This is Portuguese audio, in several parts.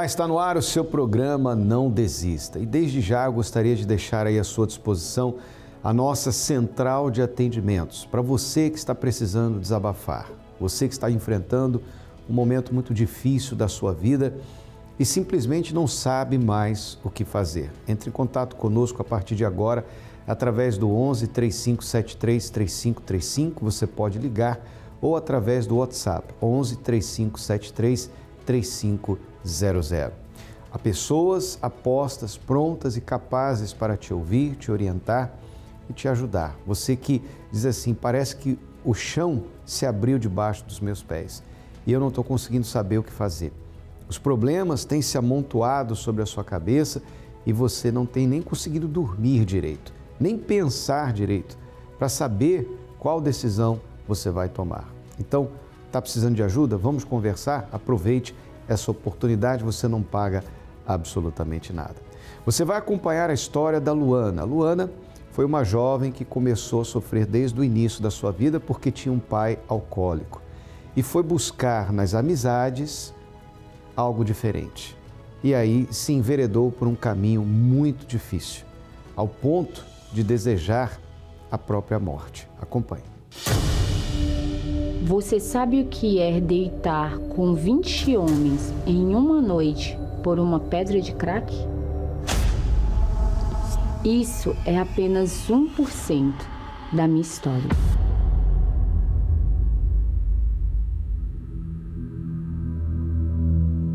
está no ar o seu programa Não Desista. E desde já eu gostaria de deixar aí à sua disposição a nossa central de atendimentos para você que está precisando desabafar, você que está enfrentando um momento muito difícil da sua vida e simplesmente não sabe mais o que fazer. Entre em contato conosco a partir de agora através do 11 3573 3535, você pode ligar, ou através do WhatsApp 11 3573 3500. Há pessoas apostas, prontas e capazes para te ouvir, te orientar e te ajudar. Você que diz assim, parece que o chão se abriu debaixo dos meus pés e eu não estou conseguindo saber o que fazer. Os problemas têm se amontoado sobre a sua cabeça e você não tem nem conseguido dormir direito, nem pensar direito para saber qual decisão você vai tomar. Então, está precisando de ajuda? Vamos conversar? Aproveite essa oportunidade, você não paga absolutamente nada. Você vai acompanhar a história da Luana. A Luana foi uma jovem que começou a sofrer desde o início da sua vida porque tinha um pai alcoólico e foi buscar nas amizades algo diferente. E aí se enveredou por um caminho muito difícil, ao ponto de desejar a própria morte. Acompanhe. Você sabe o que é deitar com 20 homens em uma noite por uma pedra de crack? Isso é apenas 1% da minha história.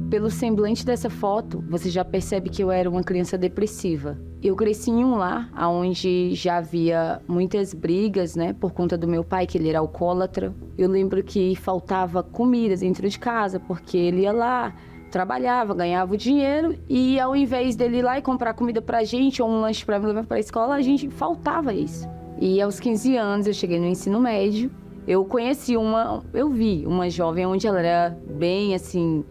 Pelo semblante dessa foto, você já percebe que eu era uma criança depressiva. Eu cresci em um lar onde já havia muitas brigas, por conta do meu pai, que ele era alcoólatra. Eu lembro que faltava comida dentro de casa, porque ele ia lá, trabalhava, ganhava o dinheiro e ao invés dele ir lá e comprar comida pra gente ou um lanche pra me levar pra escola, a gente faltava isso. E aos 15 anos eu cheguei no ensino médio, eu vi uma jovem onde ela era bem assim,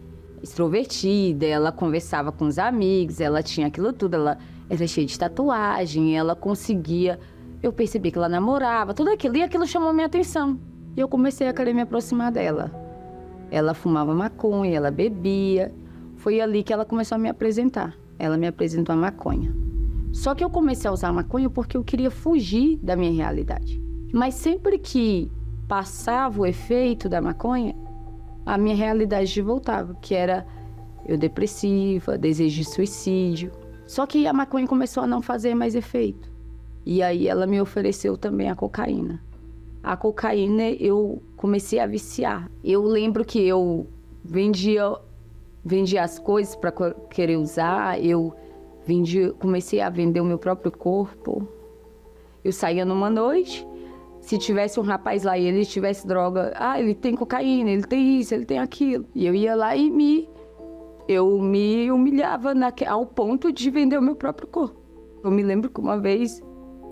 extrovertida, ela conversava com os amigos, ela tinha aquilo tudo, ela era cheia de tatuagem, ela conseguia, eu percebi que ela namorava, tudo aquilo, e aquilo chamou minha atenção. E eu comecei a querer me aproximar dela. Ela fumava maconha, ela bebia, foi ali que ela começou a me apresentar. Ela me apresentou a maconha. Só que eu comecei a usar a maconha porque eu queria fugir da minha realidade. Mas sempre que passava o efeito da maconha, a minha realidade voltava, que era eu depressiva, desejo de suicídio. Só que a maconha começou a não fazer mais efeito. E aí ela me ofereceu também a cocaína. A cocaína eu comecei a viciar. Eu lembro que eu vendia as coisas para querer usar, comecei a vender o meu próprio corpo. Eu saía numa noite, se tivesse um rapaz lá e ele tivesse droga, ele tem cocaína, ele tem isso, ele tem aquilo. E eu ia lá e eu me humilhava ao ponto de vender o meu próprio corpo. Eu me lembro que uma vez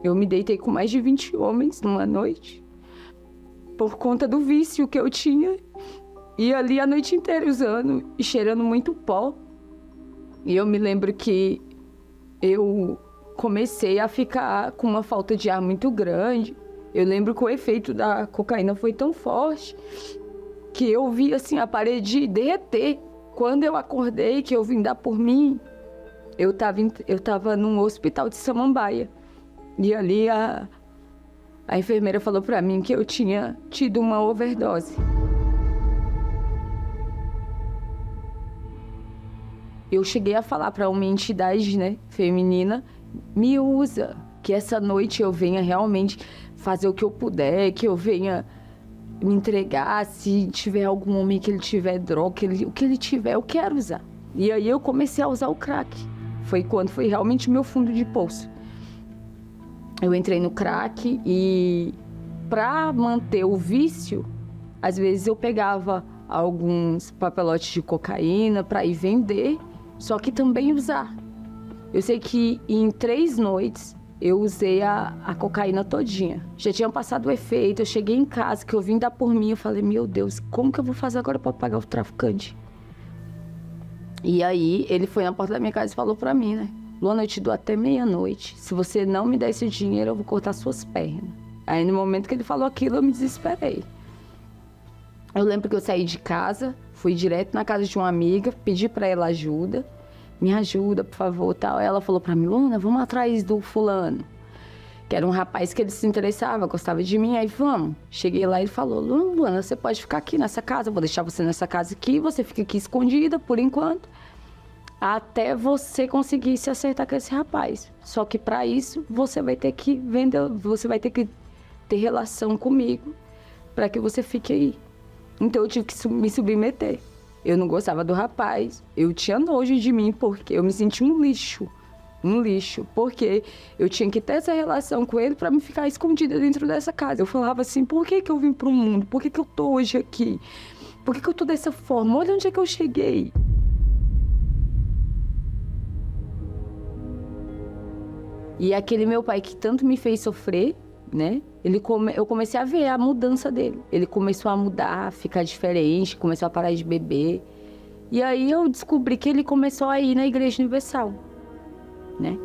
eu me deitei com mais de 20 homens numa noite, por conta do vício que eu tinha. E ali a noite inteira usando e cheirando muito pó. E eu me lembro que eu comecei a ficar com uma falta de ar muito grande. Eu lembro que o efeito da cocaína foi tão forte que eu vi assim a parede derreter. Quando eu acordei, que eu vim dar por mim, eu tava num hospital de Samambaia. E ali a enfermeira falou pra mim que eu tinha tido uma overdose. Eu cheguei a falar pra uma entidade, feminina, me usa, que essa noite eu venha realmente fazer o que eu puder, que eu venha me entregar, se tiver algum homem que ele tiver droga, o que ele tiver, eu quero usar. E aí eu comecei a usar o crack. Foi quando foi realmente o meu fundo de poço. Eu entrei no crack e para manter o vício, às vezes eu pegava alguns papelotes de cocaína para ir vender, só que também usar. Eu sei que em 3 noites eu usei a cocaína todinha. Já tinha passado o efeito, eu cheguei em casa, que eu vim dar por mim, eu falei, meu Deus, como que eu vou fazer agora para pagar o traficante? E aí ele foi na porta da minha casa e falou para mim, Luana, eu te dou até meia-noite. Se você não me der esse dinheiro, eu vou cortar suas pernas. Aí no momento que ele falou aquilo, eu me desesperei. Eu lembro que eu saí de casa, Fui direto na casa de uma amiga, pedi para ela ajuda. Me ajuda, por favor, tal. Ela falou para mim, Luana, vamos atrás do fulano. Que era um rapaz que ele se interessava, gostava de mim, aí vamos. Cheguei lá e ele falou, Luana, você pode ficar aqui nessa casa, eu vou deixar você nessa casa aqui, você fica aqui escondida por enquanto, até você conseguir se acertar com esse rapaz. Só que para isso, você vai ter que vender, você vai ter que ter relação comigo, para que você fique aí. Então eu tive que me submeter. Eu não gostava do rapaz, eu tinha nojo de mim, porque eu me sentia um lixo, porque eu tinha que ter essa relação com ele para me ficar escondida dentro dessa casa. Eu falava assim, por que eu vim pro mundo? Por que eu tô hoje aqui? Por que eu tô dessa forma? Olha onde é que eu cheguei. E aquele meu pai que tanto me fez sofrer, né? Eu comecei a ver a mudança dele. Ele começou a mudar, ficar diferente, começou a parar de beber. E aí eu descobri que ele começou a ir na Igreja Universal, né?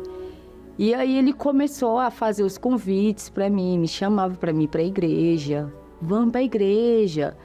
E aí ele começou a fazer os convites para mim, me chamava para mim para a igreja. Vamos para a igreja,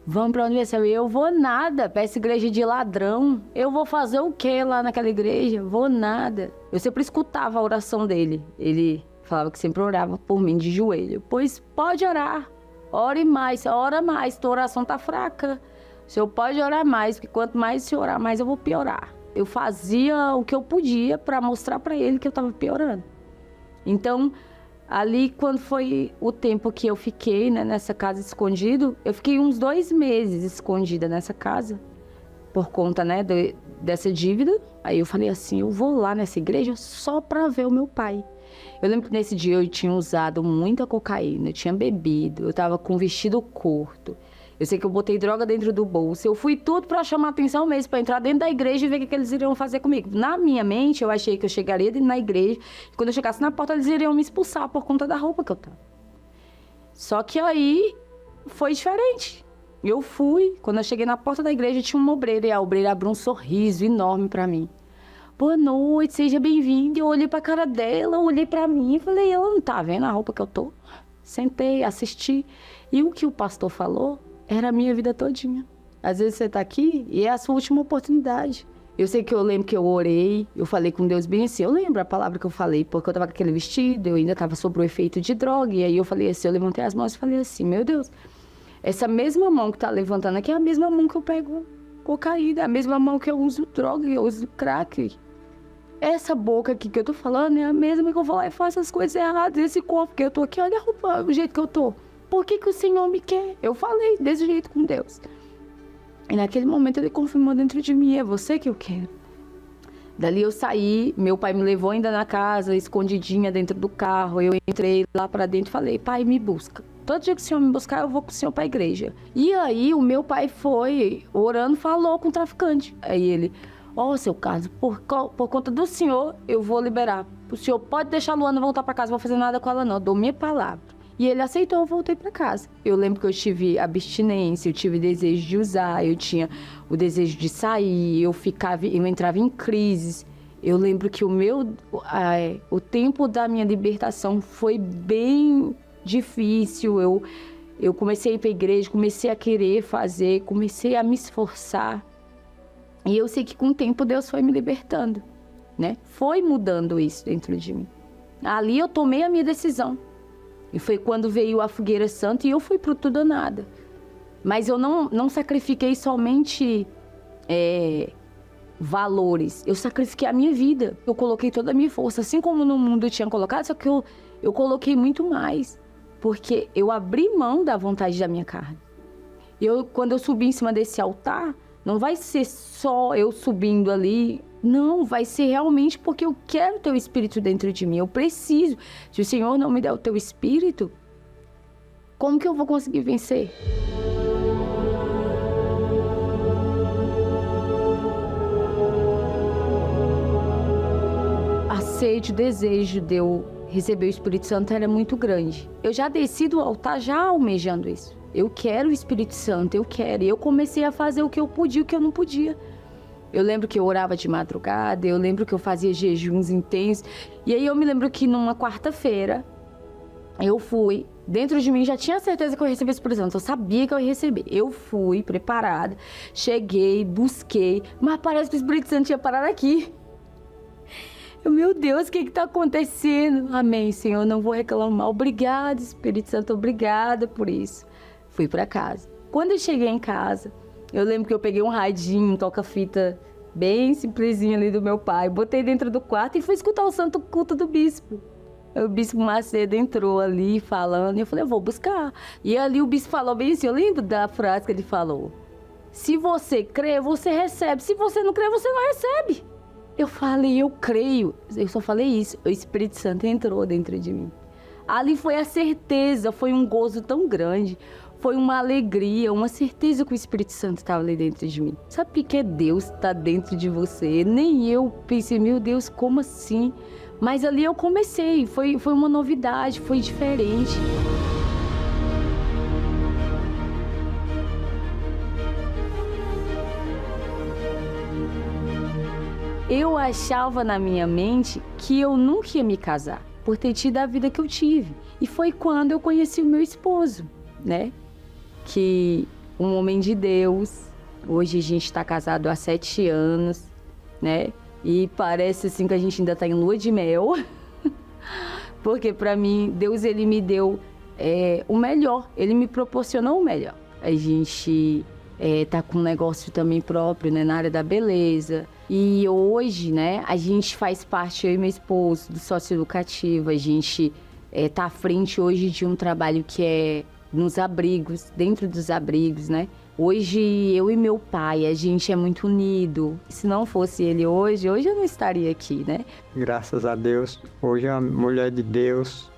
vamos para a Universal. Eu vou nada para essa igreja de ladrão. Eu vou fazer o quê lá naquela igreja? Vou nada. Eu sempre escutava a oração dele. Ele falava que sempre orava por mim de joelho. Pois pode orar, ore mais, ora mais, tua oração tá fraca. O senhor pode orar mais, porque quanto mais o senhor orar, mais eu vou piorar. Eu fazia o que eu podia para mostrar para ele que eu estava piorando. Então, ali quando foi o tempo que eu fiquei, né, nessa casa escondido, eu fiquei uns 2 meses escondida nessa casa, por conta, né, dessa dívida. Aí eu falei assim, eu vou lá nessa igreja só para ver o meu pai. Eu lembro que nesse dia eu tinha usado muita cocaína, eu tinha bebido, eu tava com um vestido curto. Eu sei que eu botei droga dentro do bolso, eu fui tudo pra chamar atenção mesmo, pra entrar dentro da igreja e ver o que eles iriam fazer comigo. Na minha mente, eu achei que eu chegaria na igreja e quando eu chegasse na porta, eles iriam me expulsar por conta da roupa que eu tava. Só que aí foi diferente. Eu fui, quando eu cheguei na porta da igreja, tinha uma obreira e a obreira abriu um sorriso enorme pra mim. Boa noite, seja bem-vinda. Eu olhei pra cara dela, olhei pra mim e falei, ela não tá vendo a roupa que eu tô? Sentei, assisti. E o que o pastor falou era a minha vida todinha. Às vezes você tá aqui e é a sua última oportunidade. Eu sei que eu lembro que eu orei, eu falei com Deus bem assim, eu lembro a palavra que eu falei, porque eu tava com aquele vestido, eu ainda tava sob o efeito de droga, e aí eu falei assim, eu levantei as mãos e falei assim, meu Deus, essa mesma mão que tá levantando aqui é a mesma mão que eu pego cocaína, é a mesma mão que eu uso droga, eu uso crack. Essa boca aqui que eu tô falando é a mesma que eu vou lá e faço as coisas erradas, esse corpo que eu tô aqui, olha a roupa, o jeito que eu tô. Por que o Senhor me quer? Eu falei desse jeito com Deus. E naquele momento ele confirmou dentro de mim, é você que eu quero. Dali eu saí, meu pai me levou ainda na casa, escondidinha dentro do carro. Eu entrei lá pra dentro e falei, pai, me busca. Todo dia que o Senhor me buscar, eu vou com o Senhor pra igreja. E aí o meu pai foi orando, falou com o traficante. Aí ele, seu Carlos, por conta do Senhor, eu vou liberar. O Senhor pode deixar a Luana voltar pra casa, não vou fazer nada com ela não, dou minha palavra. E ele aceitou, eu voltei para casa. Eu lembro que eu tive abstinência, eu tive desejo de usar, eu tinha o desejo de sair, eu entrava em crises. Eu lembro que o tempo da minha libertação foi bem difícil. Eu comecei a ir para a igreja, comecei a querer fazer, comecei a me esforçar. E eu sei que com o tempo Deus foi me libertando, né? Foi mudando isso dentro de mim. Ali eu tomei a minha decisão. E foi quando veio a fogueira santa e eu fui pro tudo ou nada. Mas eu não sacrifiquei somente valores. Eu sacrifiquei a minha vida. Eu coloquei toda a minha força. Assim como no mundo eu tinha colocado, só que eu coloquei muito mais. Porque eu abri mão da vontade da minha carne. Quando eu subi em cima desse altar, não vai ser só eu subindo ali. Não, vai ser realmente porque eu quero o teu espírito dentro de mim. Eu preciso. Se o Senhor não me der o teu espírito, como que eu vou conseguir vencer? A sede, o desejo de eu receber o Espírito Santo era muito grande. Eu já desci do altar já almejando isso. Eu quero o Espírito Santo, eu quero. E eu comecei a fazer o que eu podia e o que eu não podia. Eu lembro que eu orava de madrugada, eu lembro que eu fazia jejuns intensos. E aí eu me lembro que numa quarta-feira, Eu fui, dentro de mim já tinha certeza que eu ia receber o Espírito Santo, eu sabia que eu ia receber. Eu fui preparada, cheguei, busquei, mas parece que o Espírito Santo tinha parado aqui. Meu Deus, o que está acontecendo? Amém, Senhor, não vou reclamar. Obrigada, Espírito Santo, obrigada por isso. Fui para casa. Quando eu cheguei em casa, eu lembro que eu peguei um radinho, um toca-fita bem simplesinho ali do meu pai, botei dentro do quarto e fui escutar o santo culto do bispo. O bispo Macedo entrou ali falando e eu falei, eu vou buscar. E ali o bispo falou bem assim, eu lembro da frase que ele falou. Se você crê, você recebe. Se você não crê, você não recebe. Eu falei, eu creio. Eu só falei isso. O Espírito Santo entrou dentro de mim. Ali foi a certeza, foi um gozo tão grande. Foi uma alegria, uma certeza que o Espírito Santo estava ali dentro de mim. Sabe o que é Deus está dentro de você? Nem eu pensei, meu Deus, como assim? Mas ali eu comecei, foi uma novidade, foi diferente. Eu achava na minha mente que eu nunca ia me casar, por ter tido a vida que eu tive. E foi quando eu conheci o meu esposo, né? Que um homem de Deus, hoje a gente está casado há 7 anos, né? E parece assim que a gente ainda está em lua de mel, porque para mim, Deus ele me deu o melhor, ele me proporcionou o melhor. A gente tá com um negócio também próprio, né, na área da beleza. E hoje, né, a gente faz parte, eu e meu esposo, do sócio educativo, a gente tá à frente hoje de um trabalho que é nos abrigos, dentro dos abrigos, né? Hoje, eu e meu pai, a gente é muito unido. Se não fosse ele hoje eu não estaria aqui, né? Graças a Deus, hoje é uma mulher de Deus.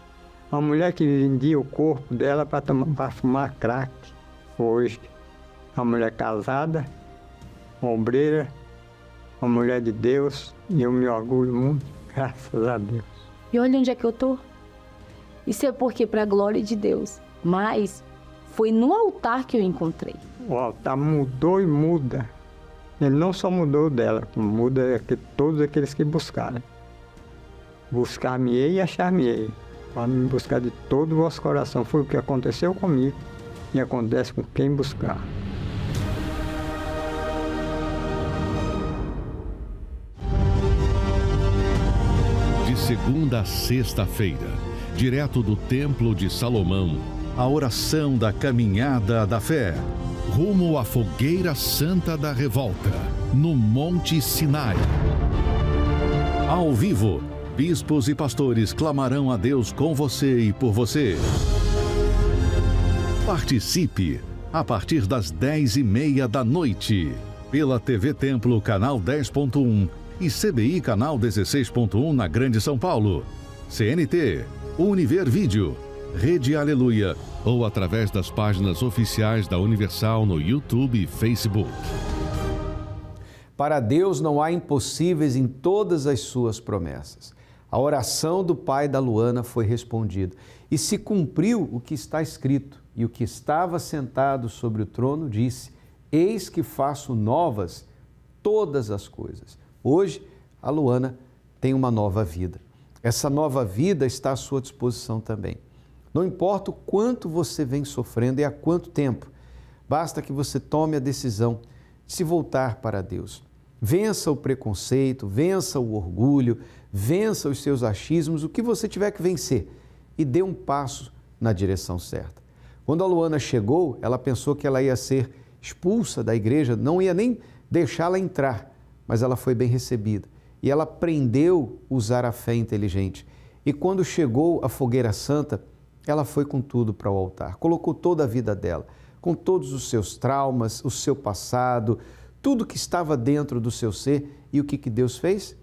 Uma mulher que vendia o corpo dela para fumar crack. Hoje, uma mulher casada, uma obreira, uma mulher de Deus. E eu me orgulho muito, graças a Deus. E olha onde é que eu tô. Isso é porque para a glória de Deus. Mas foi no altar que eu encontrei. O altar mudou e muda. Ele não só mudou dela, como muda todos aqueles que buscarem. Buscar-me-ei e achar-me-ei. Para me buscar de todo o vosso coração. Foi o que aconteceu comigo e acontece com quem buscar. De segunda a sexta-feira, direto do Templo de Salomão, a oração da caminhada da fé, rumo à fogueira santa da revolta, no Monte Sinai. Ao vivo, bispos e pastores clamarão a Deus com você e por você. Participe a partir das 10h30 da noite, pela TV Templo Canal 10.1 e CBI Canal 16.1 na Grande São Paulo, CNT, Univer Vídeo, Rede Aleluia ou através das páginas oficiais da Universal no YouTube e Facebook. Para Deus não há impossíveis em todas as suas promessas. A oração do pai da Luana foi respondida e se cumpriu o que está escrito. E o que estava sentado sobre o trono disse: eis que faço novas todas as coisas. Hoje, a Luana tem uma nova vida. Essa nova vida está à sua disposição também. Não importa o quanto você vem sofrendo e há quanto tempo, basta que você tome a decisão de se voltar para Deus. Vença o preconceito, vença o orgulho, vença os seus achismos, o que você tiver que vencer, e dê um passo na direção certa. Quando a Luana chegou, ela pensou que ela ia ser expulsa da igreja, não ia nem deixá-la entrar, mas ela foi bem recebida. E ela aprendeu a usar a fé inteligente. E quando chegou à fogueira santa, ela foi com tudo para o altar, colocou toda a vida dela, com todos os seus traumas, o seu passado, tudo que estava dentro do seu ser. E o que Deus fez?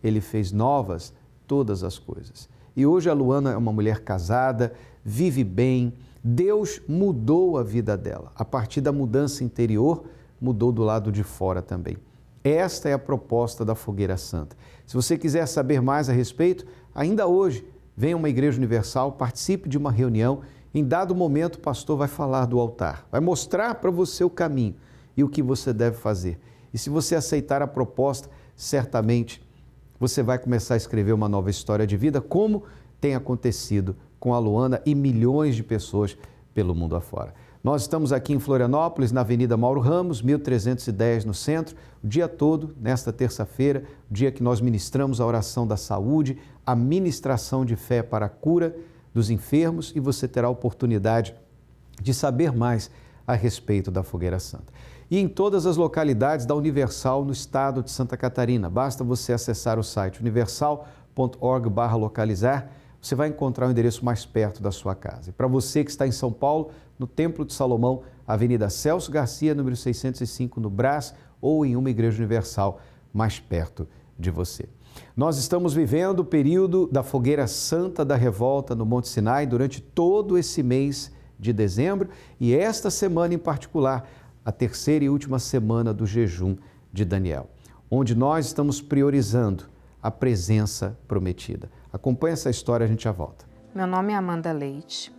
Ele fez novas todas as coisas. E hoje a Luana é uma mulher casada, vive bem. Deus mudou a vida dela. A partir da mudança interior, mudou do lado de fora também. Esta é a proposta da Fogueira Santa. Se você quiser saber mais a respeito, ainda hoje, venha a uma Igreja Universal, participe de uma reunião. Em dado momento, o pastor vai falar do altar, vai mostrar para você o caminho e o que você deve fazer. E se você aceitar a proposta, certamente você vai começar a escrever uma nova história de vida, como tem acontecido com a Luana e milhões de pessoas pelo mundo afora. Nós estamos aqui em Florianópolis, na Avenida Mauro Ramos, 1310, no centro, o dia todo, nesta terça-feira, o dia que nós ministramos a oração da saúde, a ministração de fé para a cura dos enfermos, e você terá a oportunidade de saber mais a respeito da Fogueira Santa. E em todas as localidades da Universal no estado de Santa Catarina. Basta você acessar o site universal.org/localizar, você vai encontrar o endereço mais perto da sua casa. E para você que está em São Paulo, no Templo de Salomão, Avenida Celso Garcia, número 605, no Brás, ou em uma igreja universal mais perto de você. Nós estamos vivendo o período da Fogueira Santa da Revolta no Monte Sinai durante todo esse mês de dezembro e esta semana em particular, a terceira e última semana do jejum de Daniel, onde nós estamos priorizando a presença prometida. Acompanhe essa história, a gente já volta. Meu nome é Amanda Leite.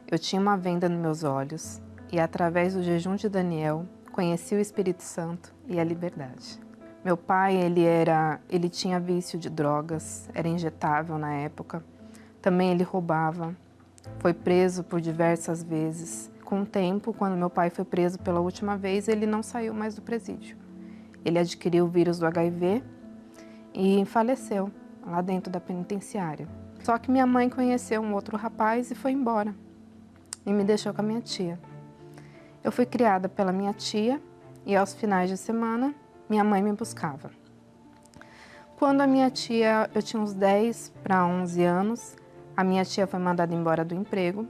Eu tinha uma venda nos meus olhos e, através do jejum de Daniel, conheci o Espírito Santo e a liberdade. Meu pai, ele tinha vício de drogas, era injetável na época. Também ele roubava, foi preso por diversas vezes. Com o tempo, quando meu pai foi preso pela última vez, ele não saiu mais do presídio. Ele adquiriu o vírus do HIV e faleceu lá dentro da penitenciária. Só que minha mãe conheceu um outro rapaz e foi embora. E me deixou com a minha tia. Eu fui criada pela minha tia e aos finais de semana minha mãe me buscava. Quando a minha tia, eu tinha uns 10 para 11 anos, a minha tia foi mandada embora do emprego,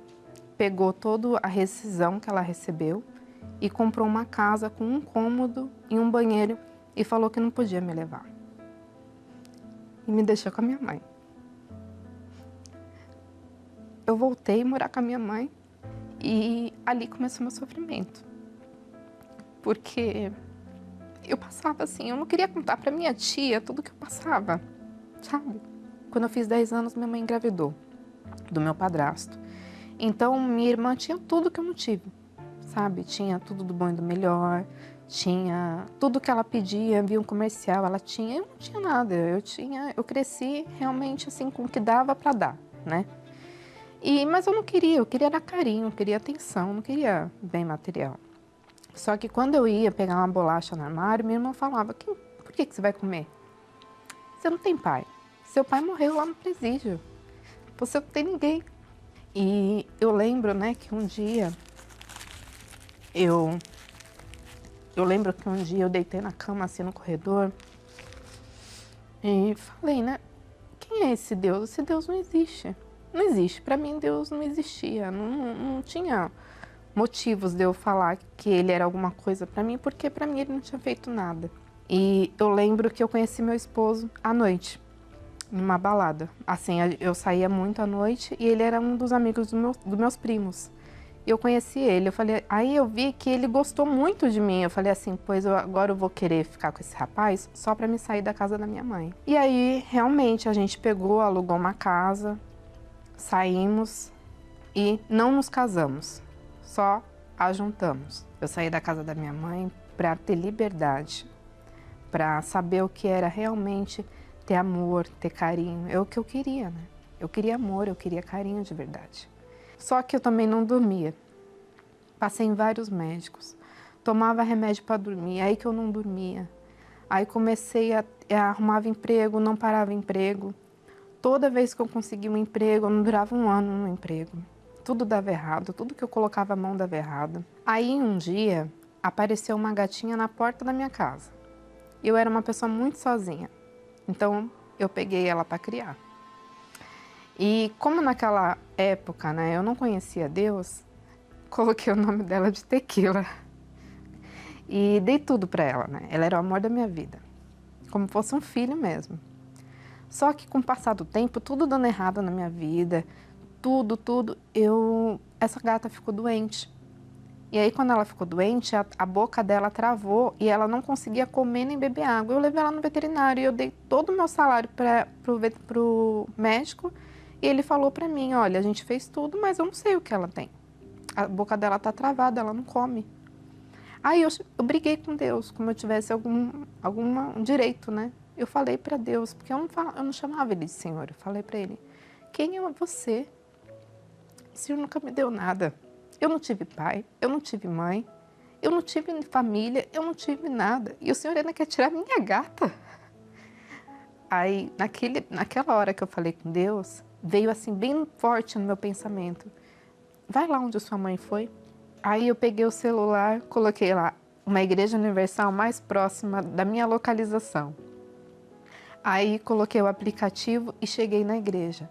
pegou toda a rescisão que ela recebeu e comprou uma casa com um cômodo e um banheiro e falou que não podia me levar. E me deixou com a minha mãe. Eu voltei a morar com a minha mãe. E ali começou meu sofrimento, porque eu passava assim, eu não queria contar para minha tia tudo que eu passava, sabe? Quando eu fiz 10 anos, minha mãe engravidou do meu padrasto. Então, minha irmã tinha tudo que eu não tive, sabe? Tinha tudo do bom e do melhor, tinha tudo que ela pedia, via um comercial, ela tinha, eu não tinha nada, eu cresci realmente assim com o que dava para dar, né? Mas eu não queria, eu queria era carinho, eu queria atenção, não queria bem material. Só que quando eu ia pegar uma bolacha no armário, minha irmã falava, por que você vai comer? Você não tem pai. Seu pai morreu lá no presídio. Você não tem ninguém. E eu lembro, né, que um dia, eu deitei na cama, assim, no corredor, e falei, né, quem é esse Deus? Esse Deus não existe. Não existe. Para mim, Deus não existia. Não tinha motivos de eu falar que ele era alguma coisa para mim, porque para mim ele não tinha feito nada. E eu lembro que eu conheci meu esposo à noite, numa balada. Assim, eu saía muito à noite e ele era um dos amigos dos meus primos. E eu conheci ele. Aí eu vi que ele gostou muito de mim. Eu falei assim, agora eu vou querer ficar com esse rapaz só para me sair da casa da minha mãe. E aí, realmente, a gente alugou uma casa. Saímos e não nos casamos, só ajuntamos. Eu saí da casa da minha mãe para ter liberdade, para saber o que era realmente ter amor, ter carinho. É o que eu queria, né? Eu queria amor, eu queria carinho de verdade. Só que eu também não dormia. Passei em vários médicos, tomava remédio para dormir, aí que eu não dormia. Aí comecei a arrumava emprego, não parava emprego. Toda vez que eu conseguia um emprego, eu não durava um ano no emprego. Tudo dava errado, tudo que eu colocava a mão dava errado. Aí um dia, apareceu uma gatinha na porta da minha casa. Eu era uma pessoa muito sozinha, então eu peguei ela para criar. E como naquela época, né, eu não conhecia Deus, coloquei o nome dela de Tequila. E dei tudo para ela, né? Ela era o amor da minha vida, como fosse um filho mesmo. Só que com o passar do tempo, tudo dando errado na minha vida, essa gata ficou doente. E aí quando ela ficou doente, a boca dela travou e ela não conseguia comer nem beber água. Eu levei ela no veterinário e eu dei todo o meu salário pro médico e ele falou para mim, olha, a gente fez tudo, mas eu não sei o que ela tem. A boca dela tá travada, ela não come. Aí eu briguei com Deus, como eu tivesse algum direito, né? Eu falei para Deus, porque eu não chamava ele de Senhor, eu falei para ele, quem é você? o Senhor nunca me deu nada. Eu não tive pai, eu não tive mãe, eu não tive família, eu não tive nada. E o Senhor ainda quer tirar minha gata. Aí, naquela hora que eu falei com Deus, veio assim bem forte no meu pensamento. Vai lá onde a sua mãe foi. Aí eu peguei o celular, coloquei lá uma igreja universal mais próxima da minha localização. Aí coloquei o aplicativo e cheguei na igreja.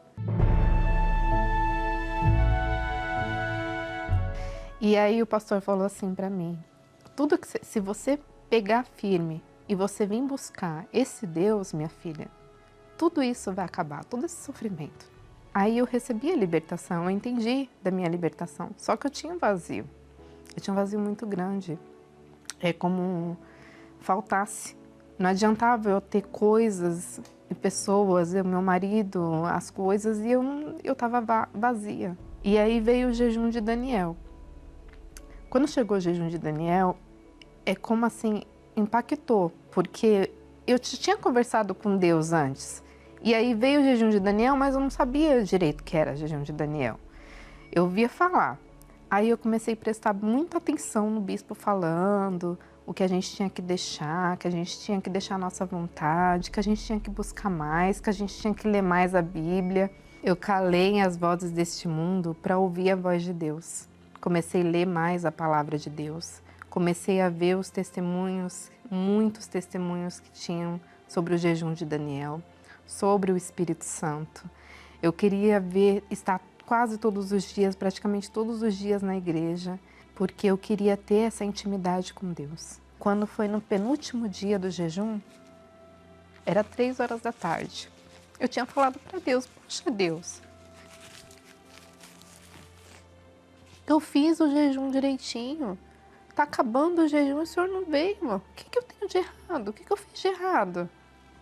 E aí o pastor falou assim para mim, se você pegar firme e você vir buscar esse Deus, minha filha, tudo isso vai acabar, todo esse sofrimento. Aí eu recebi a libertação, eu entendi da minha libertação, só que eu tinha um vazio. Eu tinha um vazio muito grande. É como faltasse. Não adiantava eu ter coisas e pessoas, meu marido, as coisas, e eu estava vazia. E aí veio o jejum de Daniel. Quando chegou o jejum de Daniel, é como assim, impactou, porque eu tinha conversado com Deus antes. E aí veio o jejum de Daniel, mas eu não sabia direito o que era jejum de Daniel. Eu via falar. Aí eu comecei a prestar muita atenção no bispo falando, o que a gente tinha que deixar a nossa vontade, que a gente tinha que buscar mais, que a gente tinha que ler mais a Bíblia. Eu calei as vozes deste mundo para ouvir a voz de Deus. Comecei a ler mais a palavra de Deus. Comecei a ver os testemunhos, muitos testemunhos que tinham sobre o jejum de Daniel, sobre o Espírito Santo. Eu queria estar quase todos os dias, praticamente todos os dias na igreja, porque eu queria ter essa intimidade com Deus. Quando foi no penúltimo dia do jejum, era 3 horas da tarde. Eu tinha falado para Deus, poxa Deus, eu fiz o jejum direitinho, tá acabando o jejum e o Senhor não veio. O que eu tenho de errado? O que eu fiz de errado?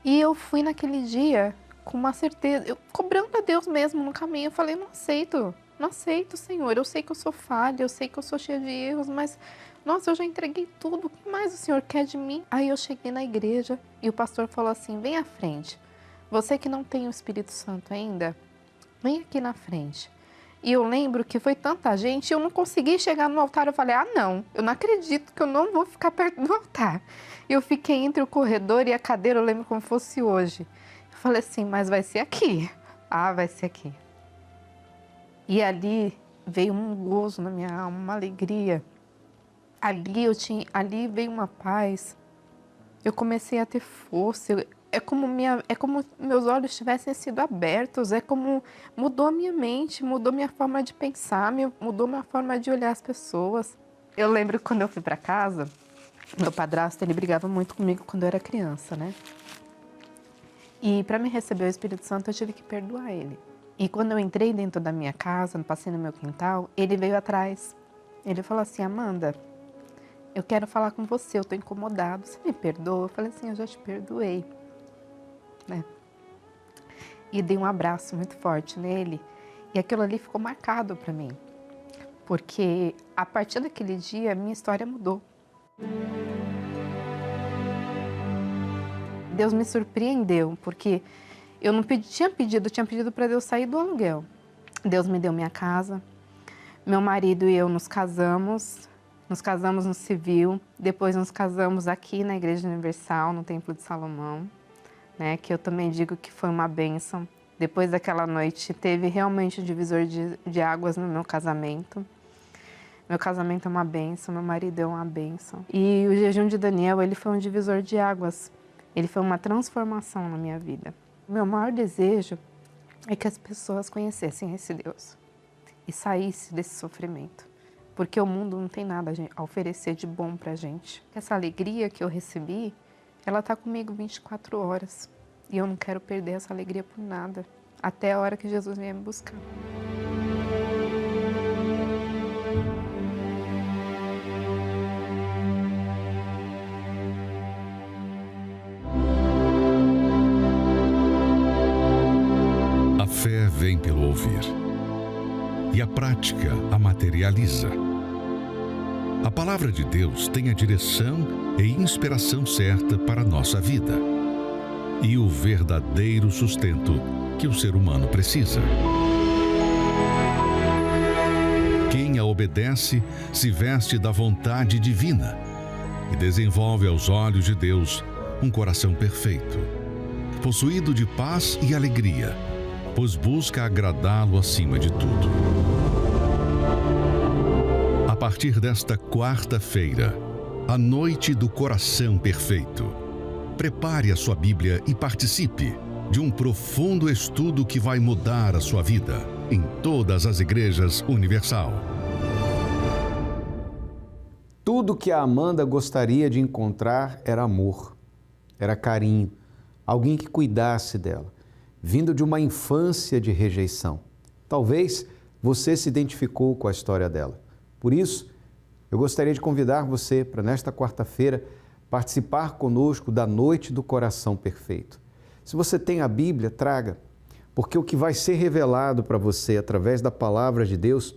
E eu fui naquele dia com uma certeza, eu cobrando a Deus mesmo no caminho, eu falei, não aceito, Senhor, eu sei que eu sou falha, eu sei que eu sou cheia de erros, mas, nossa, eu já entreguei tudo, o que mais o Senhor quer de mim? Aí eu cheguei na igreja e o pastor falou assim, vem à frente, você que não tem o Espírito Santo ainda, vem aqui na frente. E eu lembro que foi tanta gente, eu não consegui chegar no altar, eu falei, não acredito que eu não vou ficar perto do altar. Eu fiquei entre o corredor e a cadeira, eu lembro como fosse hoje. Eu falei assim, mas vai ser aqui. Vai ser aqui. E ali veio um gozo na minha alma, uma alegria. Ali veio uma paz. Eu comecei a ter força. É como meus olhos tivessem sido abertos. É como mudou a minha mente, mudou minha forma de pensar, mudou minha forma de olhar as pessoas. Eu lembro quando eu fui para casa, meu padrasto, ele brigava muito comigo quando eu era criança, né? E para me receber o Espírito Santo, eu tive que perdoar ele. E quando eu entrei dentro da minha casa, passei no meu quintal, ele veio atrás. Ele falou assim, Amanda, eu quero falar com você, eu tô incomodado, você me perdoa? Eu falei assim, eu já te perdoei, né? E dei um abraço muito forte nele, e aquilo ali ficou marcado para mim, porque a partir daquele dia, minha história mudou. Deus me surpreendeu, porque eu não tinha pedido para Deus sair do aluguel. Deus me deu minha casa, meu marido e eu nos casamos no civil, depois nos casamos aqui na Igreja Universal, no Templo de Salomão, né, que eu também digo que foi uma bênção. Depois daquela noite, teve realmente um divisor de águas no meu casamento. Meu casamento é uma bênção, meu marido é uma bênção. E o jejum de Daniel, ele foi um divisor de águas. Ele foi uma transformação na minha vida. Meu maior desejo é que as pessoas conhecessem esse Deus e saíssem desse sofrimento. Porque o mundo não tem nada a oferecer de bom pra gente. Essa alegria que eu recebi, ela tá comigo 24 horas. E eu não quero perder essa alegria por nada. Até a hora que Jesus vier me buscar. A fé vem pelo ouvir. E a prática a materializa. A palavra de Deus tem a direção e inspiração certa para a nossa vida. E o verdadeiro sustento que o ser humano precisa. obedece, se veste da vontade divina e desenvolve aos olhos de Deus um coração perfeito, possuído de paz e alegria, pois busca agradá-lo acima de tudo. A partir desta quarta-feira, a noite do coração perfeito, prepare a sua Bíblia e participe de um profundo estudo que vai mudar a sua vida em todas as igrejas Universal. Tudo que a Amanda gostaria de encontrar era amor, era carinho, alguém que cuidasse dela, vindo de uma infância de rejeição. Talvez você se identificou com a história dela. Por isso, eu gostaria de convidar você para, nesta quarta-feira, participar conosco da Noite do Coração Perfeito. Se você tem a Bíblia, traga, porque o que vai ser revelado para você através da palavra de Deus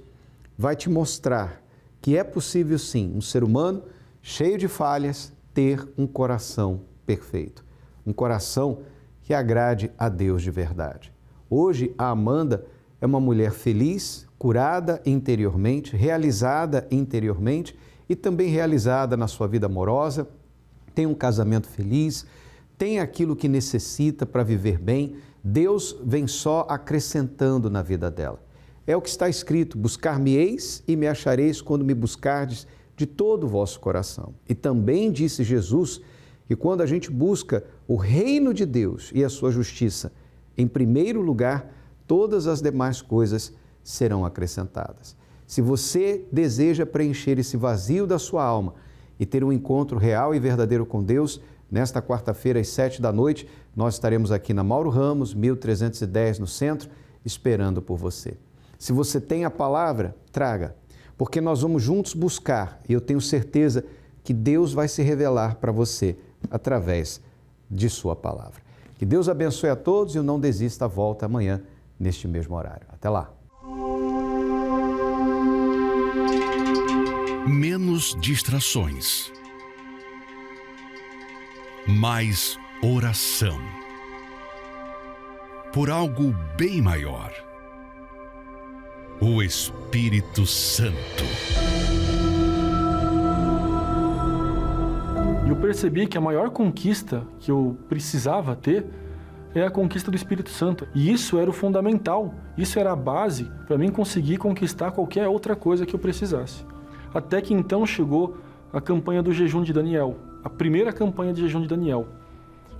vai te mostrar que é possível sim, um ser humano cheio de falhas, ter um coração perfeito. Um coração que agrade a Deus de verdade. Hoje, a Amanda é uma mulher feliz, curada interiormente, realizada interiormente e também realizada na sua vida amorosa, tem um casamento feliz, tem aquilo que necessita para viver bem. Deus vem só acrescentando na vida dela. É o que está escrito: buscar-me-eis e me achareis quando me buscardes de todo o vosso coração. E também disse Jesus que quando a gente busca o reino de Deus e a sua justiça, em primeiro lugar, todas as demais coisas serão acrescentadas. Se você deseja preencher esse vazio da sua alma e ter um encontro real e verdadeiro com Deus, nesta quarta-feira, às 19h, nós estaremos aqui na Mauro Ramos, 1310, no centro, esperando por você. Se você tem a palavra, traga, porque nós vamos juntos buscar e eu tenho certeza que Deus vai se revelar para você através de sua palavra. Que Deus abençoe a todos e não desista, volta amanhã neste mesmo horário. Até lá. Menos distrações. Mais oração. Por algo bem maior. O Espírito Santo. E eu percebi que a maior conquista que eu precisava ter é a conquista do Espírito Santo. E isso era o fundamental, isso era a base para mim conseguir conquistar qualquer outra coisa que eu precisasse. Até que então chegou a campanha do jejum de Daniel, a primeira campanha de jejum de Daniel,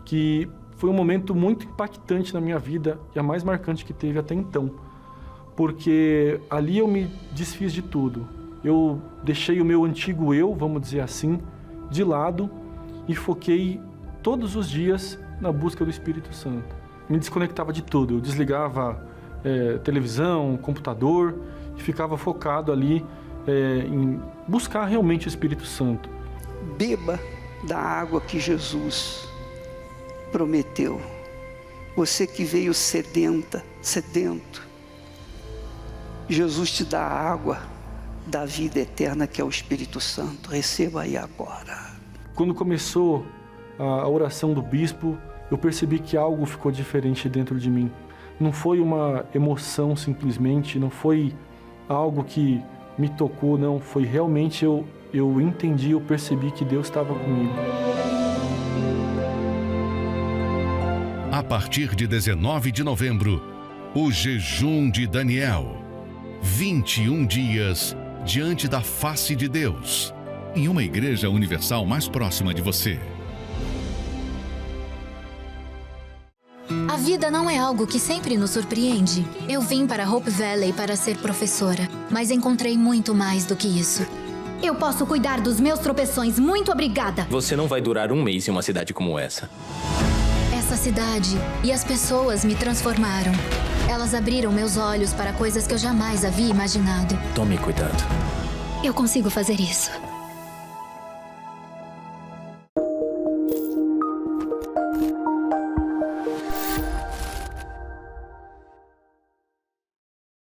que foi um momento muito impactante na minha vida e a mais marcante que teve até então. Porque ali eu me desfiz de tudo. Eu deixei o meu antigo eu, vamos dizer assim, de lado e foquei todos os dias na busca do Espírito Santo. Me desconectava de tudo. Eu desligava televisão, computador e ficava focado ali em buscar realmente o Espírito Santo. Beba da água que Jesus prometeu. Você que veio sedento, Jesus te dá a água da vida eterna que é o Espírito Santo. Receba aí agora. Quando começou a oração do bispo, eu percebi que algo ficou diferente dentro de mim. Não foi uma emoção simplesmente, não foi algo que me tocou, não. Foi realmente eu entendi, eu percebi que Deus estava comigo. A partir de 19 de novembro, o jejum de Daniel. 21 dias diante da face de Deus, em uma igreja universal mais próxima de você. A vida não é algo que sempre nos surpreende. Eu vim para Hope Valley para ser professora, mas encontrei muito mais do que isso. Eu posso cuidar dos meus tropeções, muito obrigada. Você não vai durar um mês em uma cidade como essa. Essa cidade e as pessoas me transformaram. Elas abriram meus olhos para coisas que eu jamais havia imaginado. Tome cuidado. Eu consigo fazer isso.